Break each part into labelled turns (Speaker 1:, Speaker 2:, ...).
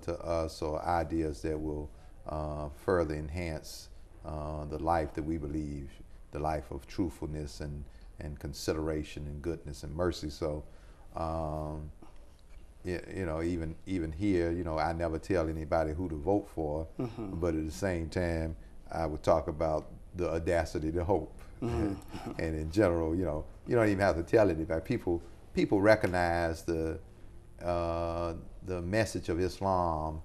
Speaker 1: to us or ideas that will further enhance the life that we believe, the life of truthfulness and consideration and goodness and mercy. So, you know, even here, you know, I never tell anybody who to vote for, but at the same time, I would talk about the audacity to hope. And in general, you know, you don't even have to tell anybody. People recognize the message of Islam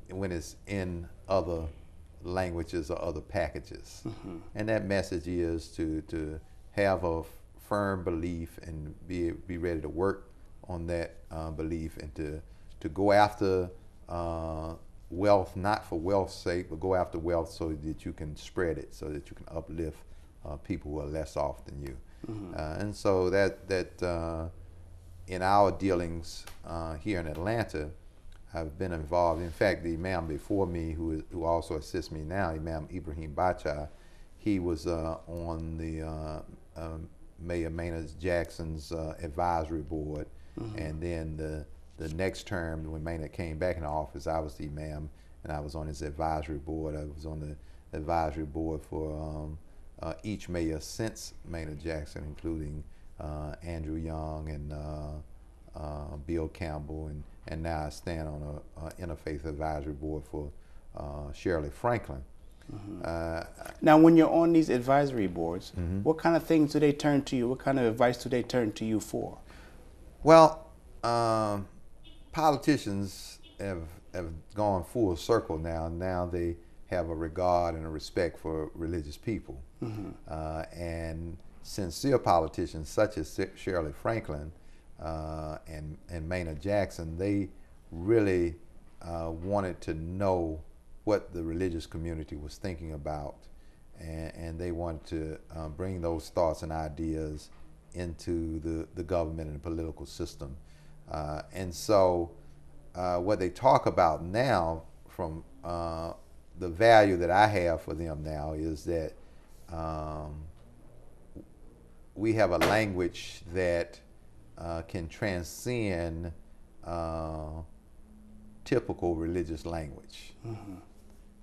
Speaker 1: when it's in other languages or other packages. And that message is to have a firm belief and be ready to work on that belief, and to go after wealth, not for wealth's sake, but go after wealth so that you can spread it, so that you can uplift people who are less off than you. And so that in our dealings here in Atlanta, I've been involved. In fact, the Imam before me, who also assists me now, Imam Ibrahim Bacha, he was on the Mayor Maynard Jackson's advisory board. And then the next term, when Maynard came back in office, I was the Imam, and I was on his advisory board. I was on the advisory board for each mayor since Maynard Jackson, including Andrew Young and Bill Campbell, and now I stand on an interfaith advisory board for Shirley Franklin.
Speaker 2: Now, when you're on these advisory boards, what kind of things do they turn to you? What kind of advice do they turn to you for?
Speaker 1: Well, politicians have gone full circle now. Now they have a regard and a respect for religious people. And sincere politicians such as Shirley Franklin and Maynard Jackson, they really wanted to know what the religious community was thinking about, and they wanted to bring those thoughts and ideas into the government and the political system. And so what they talk about now, from the value that I have for them now, is that we have a language that can transcend typical religious language.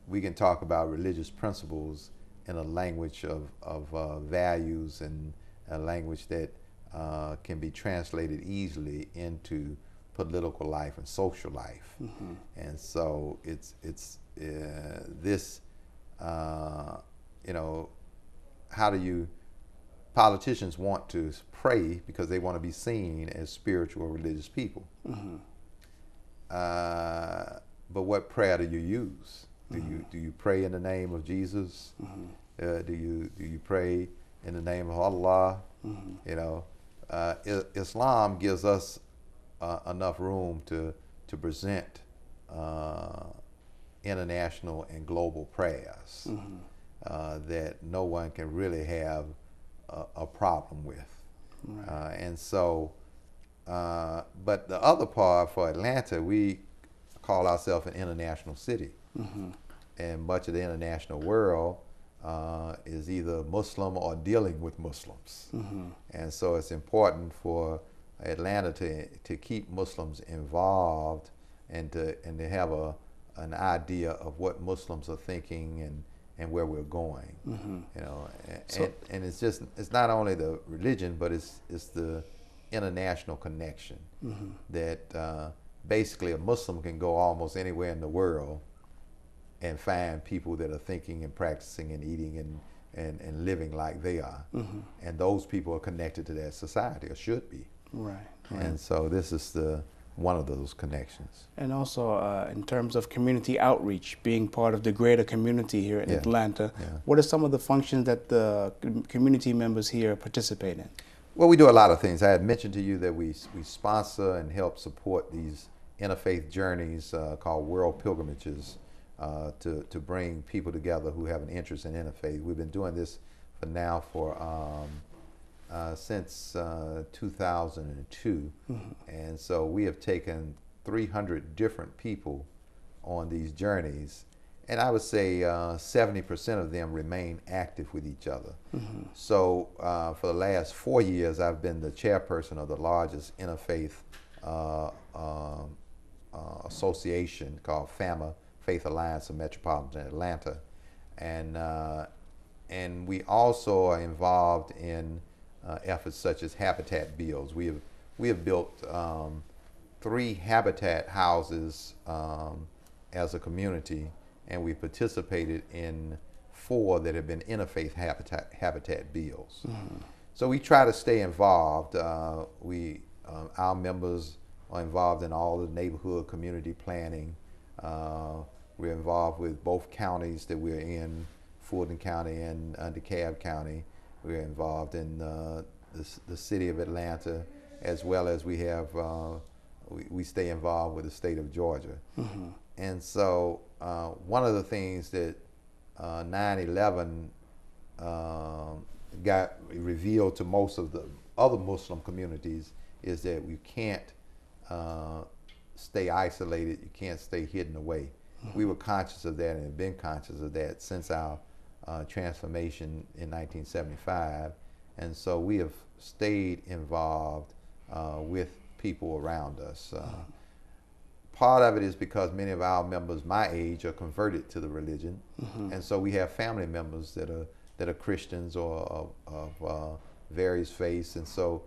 Speaker 1: We can talk about religious principles in a language of values, and a language that can be translated easily into political life and social life. And so it's this, you know, how do you, politicians want to pray because they want to be seen as spiritual religious people. But what prayer do you use? Do you pray in the name of Jesus? Do you pray in the name of Allah? You know, Islam gives us enough room to present international and global prayers that no one can really have a problem with. And so, but the other part for Atlanta, we call ourselves an international city. And much of the international world is either Muslim or dealing with Muslims. And so it's important for Atlanta to keep Muslims involved, and to have an idea of what Muslims are thinking and where we're going. You know, and it's not only the religion, but it's the international connection that basically a Muslim can go almost anywhere in the world and find people that are thinking and practicing and eating and living like they are. And those people are connected to that society, or should be.
Speaker 2: Right.
Speaker 1: And so this is one of those connections.
Speaker 2: And also in terms of community outreach, being part of the greater community here in Atlanta, what are some of the functions that the community members here participate in?
Speaker 1: Well, we do a lot of things. I had mentioned to you that we sponsor and help support these interfaith journeys called World Pilgrimages, to bring people together who have an interest in interfaith. We've been doing this for since 2002, and so we have taken 300 different people on these journeys, and I would say 70% of them remain active with each other. So for the last 4 years, I've been the chairperson of the largest interfaith association called FAMA, Faith Alliance of Metropolitan Atlanta, and we also are involved in efforts such as Habitat Builds. We have built 3 Habitat houses as a community, and we participated in 4 that have been interfaith habitat builds. So we try to stay involved. Our members are involved in all the neighborhood community planning. We're involved with both counties that we're in, Fulton County and DeKalb County. We're involved in the city of Atlanta, as well as we have we stay involved with the state of Georgia. And so one of the things that 9/11 got revealed to most of the other Muslim communities is that we can't stay isolated, you can't stay hidden away. We were conscious of that and have been conscious of that since our transformation in 1975, and so we have stayed involved with people around us. Part of it is because many of our members my age are converted to the religion, and so we have family members that are Christians or of various faiths, and so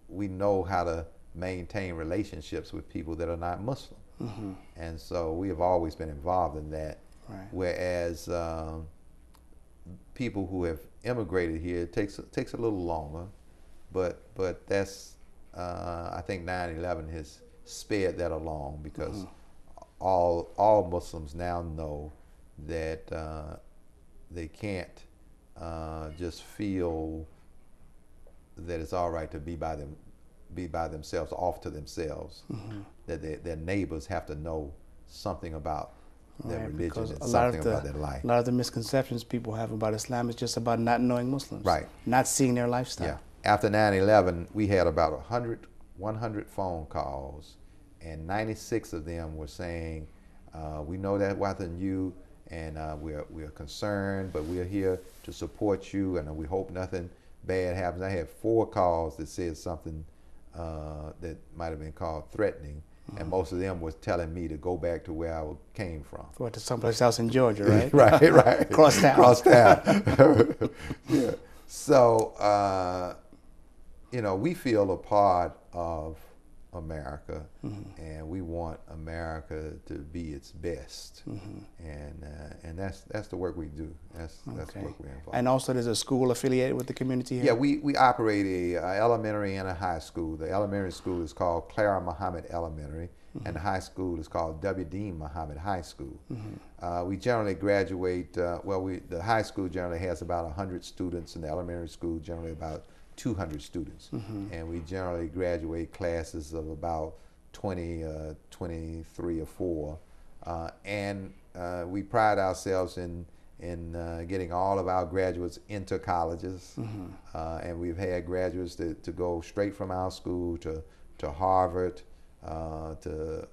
Speaker 1: we know how to maintain relationships with people that are not Muslim. And so we have always been involved in that.
Speaker 2: Right.
Speaker 1: Whereas people who have immigrated here, it takes a little longer, but that's I think 9/11 has sped that along, because all Muslims now know that they can't just feel that it's all right to be by themselves, off to themselves. That their neighbors have to know something about their religion and something about their life.
Speaker 2: A lot of the misconceptions people have about Islam is just about not knowing Muslims,
Speaker 1: right?
Speaker 2: Not seeing their lifestyle.
Speaker 1: Yeah. After 9/11, we had about 100 phone calls, and 96 of them were saying, "We know that wasn't you, and we're concerned, but we're here to support you, and we hope nothing bad happens." I had 4 calls that said something that might have been called threatening, and most of them was telling me to go back to where I came from.
Speaker 2: Or to someplace else in Georgia, right?
Speaker 1: right.
Speaker 2: Cross town.
Speaker 1: Cross town. Yeah. So, we feel a part of America, and we want America to be its best, and that's the work we do. That's the work we're involved.
Speaker 2: And also, there's a school affiliated with the community here.
Speaker 1: Yeah, we operate a elementary and a high school. The elementary school is called Clara Muhammad Elementary, and the high school is called W. Dean Muhammad High School. We generally graduate. The high school generally has about 100 students, and the elementary school generally about 200 students, and we generally graduate classes of about 20, 23 or 4, and we pride ourselves in getting all of our graduates into colleges, and we've had graduates to go straight from our school to Harvard, to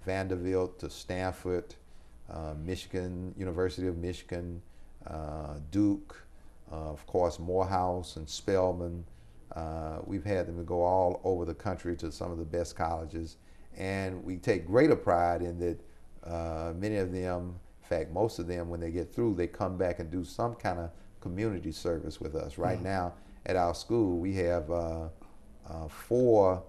Speaker 1: Vanderbilt, to Stanford, Michigan, University of Michigan, Duke, of course, Morehouse and Spelman. We've had them to go all over the country to some of the best colleges, and we take greater pride in that many of them, in fact, most of them, when they get through, they come back and do some kind of community service with us. Right now, at our school, we have 4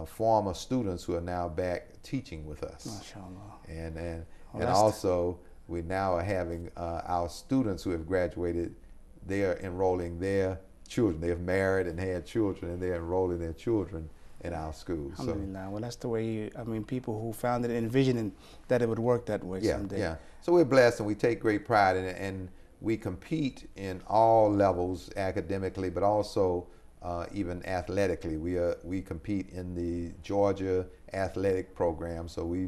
Speaker 1: former students who are now back teaching with us.
Speaker 2: MashaAllah.
Speaker 1: And also, we now are having our students who have graduated, they're enrolling their children. They have married and had children, and they're enrolling their children in our school.
Speaker 2: Alhamdulillah. Well, that's the way, people who found it envisioning that it would work that way someday.
Speaker 1: Yeah. So we're blessed, and we take great pride in it, and we compete in all levels academically, but also even athletically. We compete in the Georgia athletic program, so we